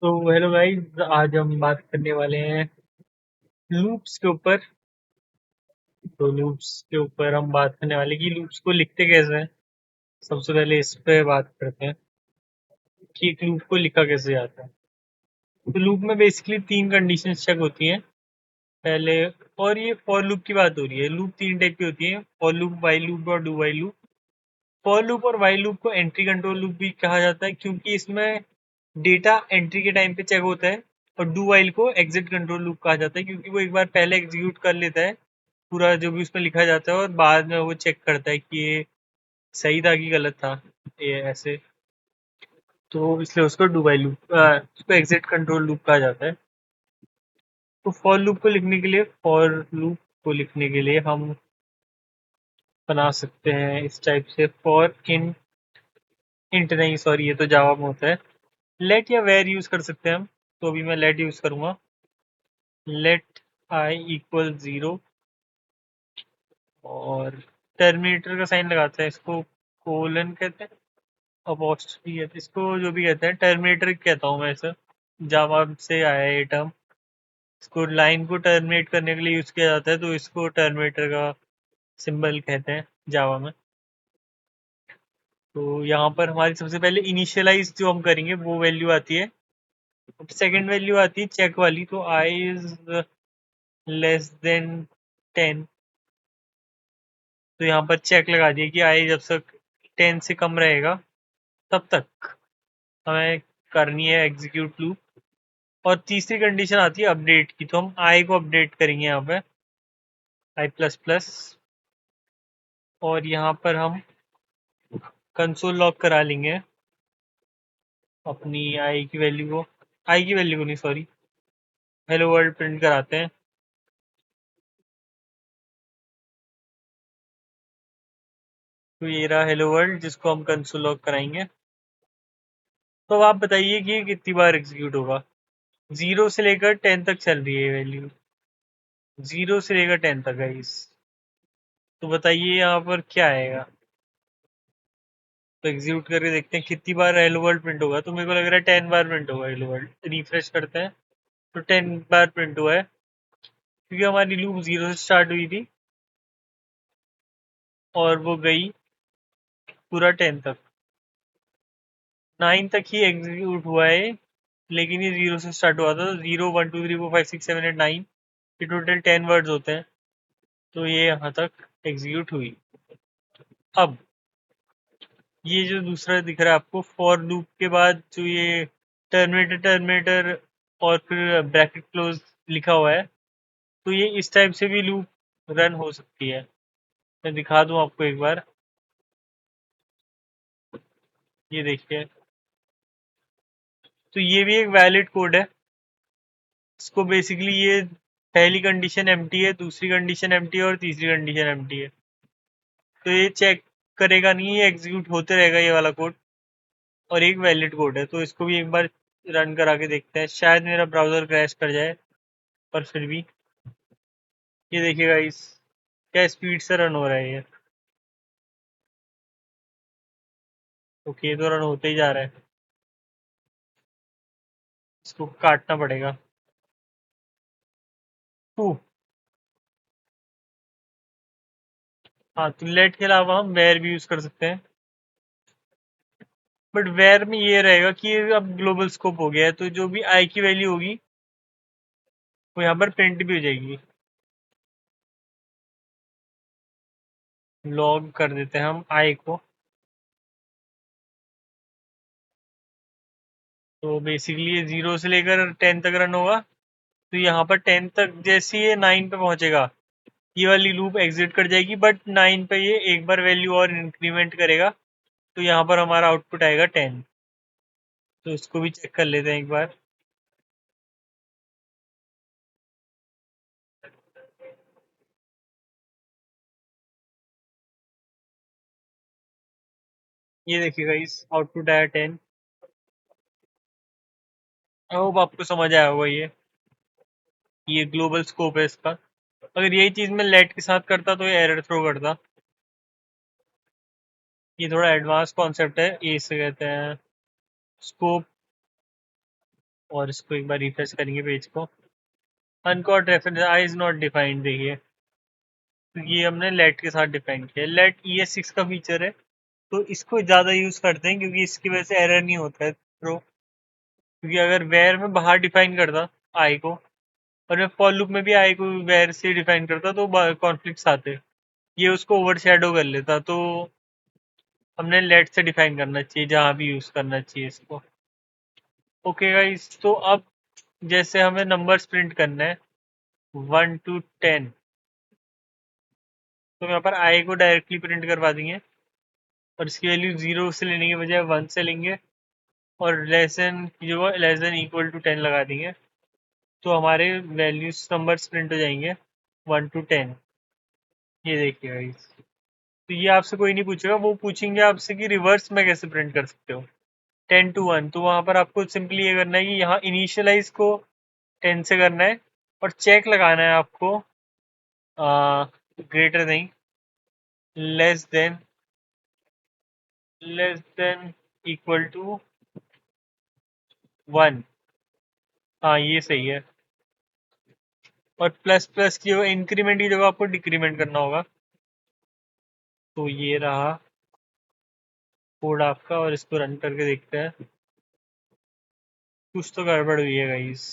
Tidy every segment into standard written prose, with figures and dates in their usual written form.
तो hello guys, आज हम बात करने वाले हैं लूप्स के ऊपर। तो लूप्स के ऊपर हम बात करने वाले कि लूप्स को लिखते कैसे हैं। सबसे पहले इस पे बात करते हैं कि एक लूप को लिखा कैसे जाता है। तो लूप में बेसिकली तीन कंडीशंस चेक होती हैं पहले। और ये फॉर लूप की बात हो रही है। लूप तीन टाइप की होती है: फॉर लूप, व्हाइल लूप और do while loop. For loop और व्हाइल लूप को एंट्री कंट्रोल लूप भी कहा जाता है, क्योंकि इसमें डेटा एंट्री के टाइम पे चेक होता है। और डू वाइल को एग्जिट कंट्रोल लूप कहा जाता है, क्योंकि वो एक बार पहले एग्जीक्यूट कर लेता है पूरा जो भी उसमें लिखा जाता है, और बाद में वो चेक करता है कि ये सही था कि गलत था, ये ऐसे। तो इसलिए उसको डू वाइल लूप, उसको एग्जिट कंट्रोल लूप कहा जाता है। तो फॉर लूप को लिखने के लिए, हम बना सकते हैं इस टाइप से: फॉर इन इंट नहीं, सॉरी, ये तो जावा में होता है। लेट या वेर यूज कर सकते हैं हम। तो अभी मैं लेट यूज करूंगा। लेट आई इक्वल 0, और टर्मिनेटर का साइन लगाते हैं, इसको कोलन कहते हैं, अपॉस्ट्रोफी कहते हैं, इसको जो भी कहते हैं, टर्मिनेटर कहता हूँ मैं इसे। जावा से आया है ये टर्म। इसको लाइन को टर्मिनेट करने के लिए यूज किया जाता है, तो इसको टर्मिनेटर का सिंबल कहते हैं जावा में। तो यहाँ पर हमारी सबसे पहले इनिशियलाइज जो हम करेंगे वो वैल्यू आती है। सेकंड वैल्यू आती है चेक वाली, तो आई इज लेस देन 10। तो यहाँ पर चेक लगा दिया कि आई जब तक 10 से कम रहेगा तब तक हमें करनी है एग्जीक्यूट लूप। और तीसरी कंडीशन आती है अपडेट की, तो हम आई को अपडेट करेंगे यहाँ पे, आई प्लस प्लस। और यहाँ पर हम कंसोल लॉग करा लेंगे अपनी आई की वैल्यू को नहीं, सॉरी, हेलो वर्ल्ड प्रिंट कराते हैं। तो ये रहा हेलो वर्ल्ड, जिसको हम कंसोल लॉग कराएंगे। तो अब आप बताइए कि ये कितनी बार एग्जीक्यूट होगा। 0 से लेकर 10 तक चल रही है ये वैल्यू, 0 से लेकर 10 तक है इस। तो बताइए यहाँ पर क्या आएगा। तो एग्जीक्यूट करके देखते हैं कितनी बार हेलो वर्ल्ड प्रिंट होगा। तो मेरे को लग रहा है 10 बार प्रिंट होगा हेलो वर्ल्ड। रिफ्रेश करते हैं, तो 10 बार प्रिंट हुआ है, क्योंकि हमारी लूप 0 से स्टार्ट हुई थी और वो गई पूरा 10 तक। 9 तक ही एग्जीक्यूट हुआ है, लेकिन ये 0 से स्टार्ट हुआ था। तो 0 1 2 3 4 5 6 7 8 9, ये टोटल 10 वर्ड्स होते हैं। तो ये यहाँ तक एग्जीक्यूट हुई। अब ये जो दूसरा दिख रहा है आपको, फॉर लूप के बाद जो ये टर्मिनेटर टर्मिनेटर और फिर ब्रैकेट क्लोज लिखा हुआ है, तो ये इस टाइप से भी लूप रन हो सकती है। मैं दिखा दूं आपको एक बार, ये देखिए। तो ये भी एक वैलिड कोड है। इसको बेसिकली ये पहली कंडीशन एम्प्टी है, दूसरी कंडीशन एम्प्टी है और तीसरी कंडीशन एम्प्टी है। तो ये चेक करेगा नहीं, ये एग्जीक्यूट होते रहेगा ये वाला कोड। और एक वैलिड कोड है, तो इसको भी एक बार रन करा के देखते हैं। शायद मेरा ब्राउजर क्रैश कर जाए, पर फिर भी ये देखिएगा इस क्या स्पीड से रन हो रहा है ये। ओके, ये तो रन होते ही जा रहा है, इसको काटना पड़ेगा। टू। हाँ, तो लेट के अलावा हम वेर भी यूज कर सकते हैं, बट वेर में ये रहेगा कि ये अब ग्लोबल स्कोप हो गया है, तो जो भी आई की वैल्यू होगी वो यहाँ पर प्रिंट भी हो जाएगी। लॉग कर देते हैं हम आई को। तो बेसिकली ये 0 से लेकर 10 तक रन होगा। तो यहाँ पर 10 तक जैसे ये 9 पे पहुंचेगा, ये वाली लूप एग्जिट कर जाएगी, बट 9 पे ये एक बार वैल्यू और इंक्रीमेंट करेगा। तो यहाँ पर हमारा आउटपुट आएगा 10। तो इसको भी चेक कर लेते हैं एक बार। ये देखिएगा, इस आउटपुट आया 10। आई होप आपको समझ आया होगा ये ग्लोबल स्कोप है इसका। अगर यही चीज मैं लेट के साथ करता तो ये एरर थ्रो करता। ये थोड़ा एडवांस कॉन्सेप्ट है, ये इसे कहते हैं स्कोप और इसको एक बार रिफ्रेश करेंगे पेज को। Uncaught reference I is not defined, देखिए तो ये हमने लेट के साथ डिफाइन किया। लेट ES6 का फीचर है, तो इसको ज़्यादा यूज़ करते हैं क्योंकि इसकी वजह से एरर नहीं होता है थ्रो। क्योंकि अगर वेर में बाहर डिफाइन करता आई को, और मैं फॉर लूप में भी आई को वेर से डिफाइन करता, तो कॉन्फ्लिक्ट्स आते, ये उसको ओवरशैडो कर लेता। तो हमने लेट से डिफाइन करना चाहिए जहाँ भी यूज़ करना चाहिए इसको। ओके गाइस, तो अब जैसे हमें नंबर्स प्रिंट करना है 1 to 10, तो यहाँ पर आई को डायरेक्टली प्रिंट करवा देंगे और इसकी वैल्यू 0 से लेने के बजाय 1 से लेंगे, और लेस देन जो लेस देन इक्वल टू 10 लगा देंगे, तो हमारे वैल्यूज नंबर्स प्रिंट हो जाएंगे 1 to 10। ये देखिए गाइस, तो ये आपसे कोई नहीं पूछेगा, वो पूछेंगे आपसे कि रिवर्स में कैसे प्रिंट कर सकते हो 10 to 1। तो वहां पर आपको सिंपली ये करना है कि यहाँ इनिशियलाइज को 10 से करना है, और चेक लगाना है आपको greater than, less than, equal to 1। हाँ ये सही है। और प्लस प्लस की इंक्रीमेंट की जगह आपको डिक्रीमेंट करना होगा। तो ये रहा कोड आपका, और इसको रन करके देखते हैं। कुछ तो गड़बड़ हुई है guys.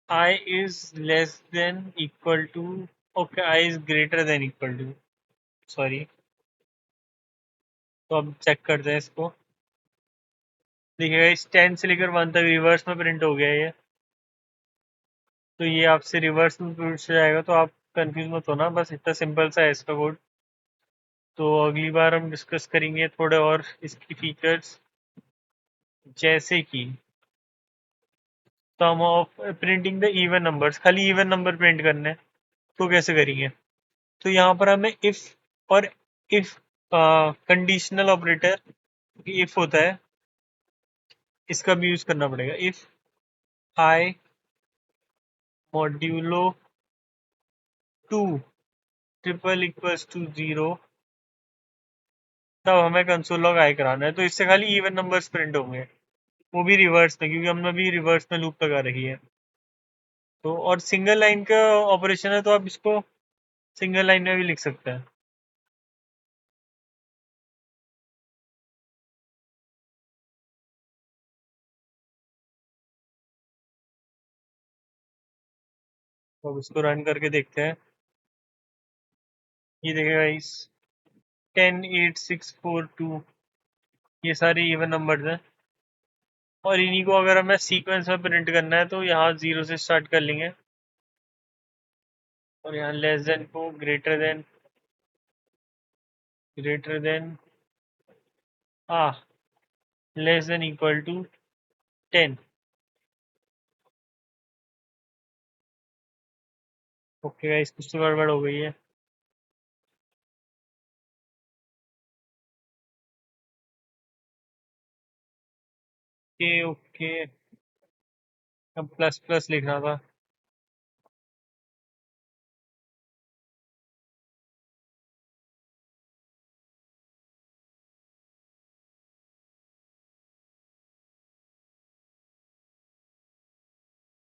I is less than equal to, okay I is greater than equal to, sorry. तो अब चेक करते हैं इसको। देखिएगा इस 10 से लेकर 1 तक रिवर्स में प्रिंट हो गया है ये। तो ये आपसे रिवर्स में प्रिंट हो जाएगा, तो आप कंफ्यूज मत होना, बस इतना सिंपल सा है इसका कोड। तो अगली बार हम डिस्कस करेंगे थोड़े और इसकी फीचर्स, जैसे कि sum of printing the even numbers. खाली इवन नंबर प्रिंट करने हैं, तो कैसे करेंगे? तो यहाँ पर हमें इफ और इफ कंडीशनल ऑपरेटर, इफ होता है, इसका भी यूज करना पड़ेगा। If I modulo 2 triple equals to 0, तब हमें कंसोल लॉग आई कराना है। तो इससे खाली इवन नंबर्स प्रिंट होंगे, वो भी रिवर्स में, क्योंकि हमने भी रिवर्स में लूप लगा रखी है। तो और सिंगल लाइन का ऑपरेशन है, तो आप इसको सिंगल लाइन में भी लिख सकते हैं। तो अब इसको रन करके देखते हैं। ये देखिएगा इस 10 8 6 4 2, ये सारे इवन नंबर्स हैं। और इन्हीं को अगर हमें सीक्वेंस में प्रिंट करना है, तो यहाँ 0 से स्टार्ट कर लेंगे, और यहाँ लेस देन को greater than, greater than less than equal to 10। Okay guys, कुछ तो गड़बड़ हो गई है। ओके ओके, अब प्लस प्लस लिखना था।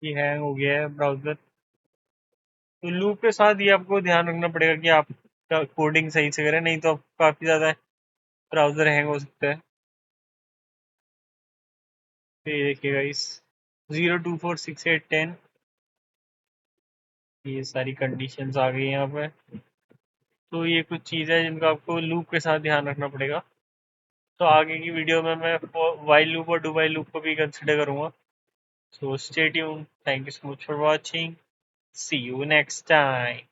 ये हैंग हो गया है ब्राउजर। तो लूप के साथ ये आपको ध्यान रखना पड़ेगा कि आप कोडिंग सही से करें, नहीं तो काफी ज्यादा ब्राउजर हैंग हो सकता है। तो ये देखिएगा इस 0 2 4 6 8 10, ये सारी कंडीशंस आ गई यहाँ पे। तो ये कुछ चीज़ है जिनका आपको लूप के साथ ध्यान रखना पड़ेगा। तो आगे की वीडियो में मैं वाइल लूप और डू वाइल लूप को भी कंसिडर करूँगा। So stay tune, thank you so much for watching, see you next time.